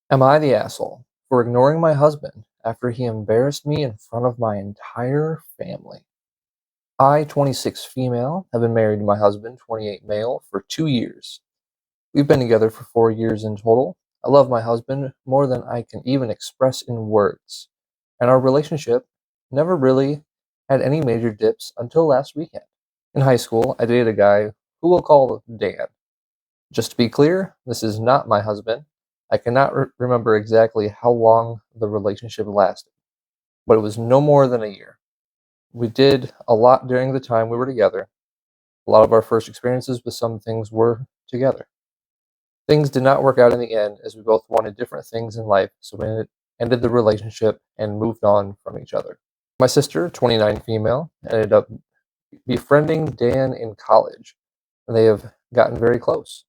Am I the asshole for ignoring my husband after he embarrassed me in front of my entire family? I, 26 female, have been married to my husband, 28 male, for 2 years. We've been together for 4 years in total. I love my husband more than I can even express in words. And our relationship never really had any major dips until last weekend. In high school, I dated a guy who we'll call Dan. Just to be clear, this is not my husband. I cannot remember exactly how long the relationship lasted, but it was no more than a year. We did a lot during the time we were together. A lot of our first experiences with some things were together. Things did not work out in the end as we both wanted different things in life, so we ended the relationship and moved on from each other. My sister, 29 female, ended up befriending Dan in college, and they have gotten very close.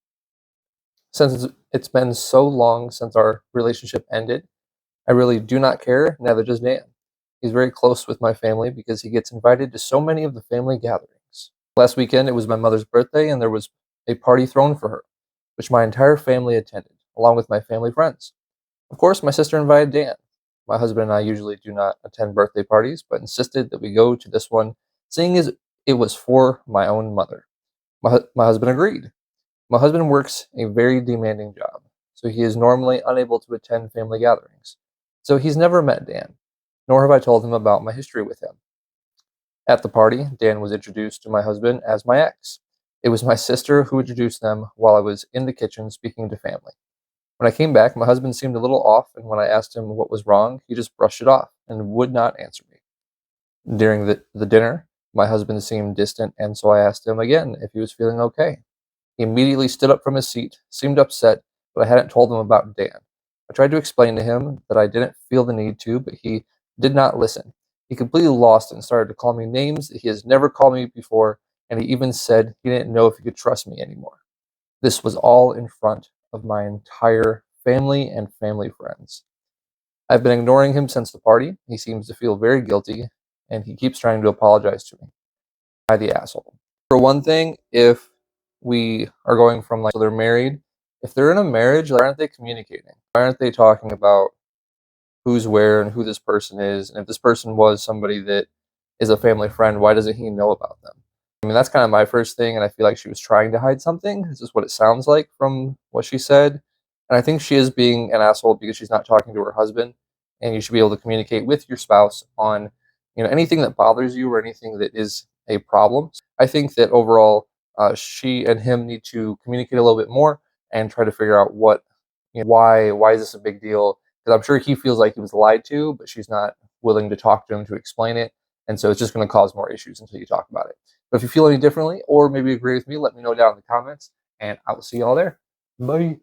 Since it's been so long since our relationship ended, I really do not care, neither does Dan. He's very close with my family because he gets invited to so many of the family gatherings. Last weekend, it was my mother's birthday, and there was a party thrown for her, which my entire family attended, along with my family friends. Of course, my sister invited Dan. My husband and I usually do not attend birthday parties, but insisted that we go to this one, seeing as it was for my own mother. My husband agreed. My husband works a very demanding job, so he is normally unable to attend family gatherings. So he's never met Dan, nor have I told him about my history with him. At the party, Dan was introduced to my husband as my ex. It was my sister who introduced them while I was in the kitchen speaking to family. When I came back, my husband seemed a little off, and when I asked him what was wrong, he just brushed it off and would not answer me. During the dinner, my husband seemed distant, and so I asked him again if he was feeling okay. He immediately stood up from his seat, seemed upset, but I hadn't told him about Dan. I tried to explain to him that I didn't feel the need to, but he did not listen. He completely lost it and started to call me names that he has never called me before, and he even said he didn't know if he could trust me anymore. This was all in front of my entire family and family friends. I've been ignoring him since the party. He seems to feel very guilty, and he keeps trying to apologize to me. Am I the asshole? For one thing, if we are going from like, so they're married, if they're in a marriage, why aren't they communicating? Why aren't they talking about who's where and who this person is? And if this person was somebody that is a family friend, why doesn't he know about them? I mean, that's kind of my first thing, and I feel like she was trying to hide something. This is what it sounds like from what she said. And I think she is being an asshole because she's not talking to her husband, and you should be able to communicate with your spouse on, anything that bothers you or anything that is a problem. I think that overall, she and him need to communicate a little bit more and try to figure out why is this a big deal? Because I'm sure he feels like he was lied to, but she's not willing to talk to him to explain it, and so it's just going to cause more issues until you talk about it. But if you feel any differently, or maybe agree with me, let me know down in the comments, and I will see y'all there. Bye.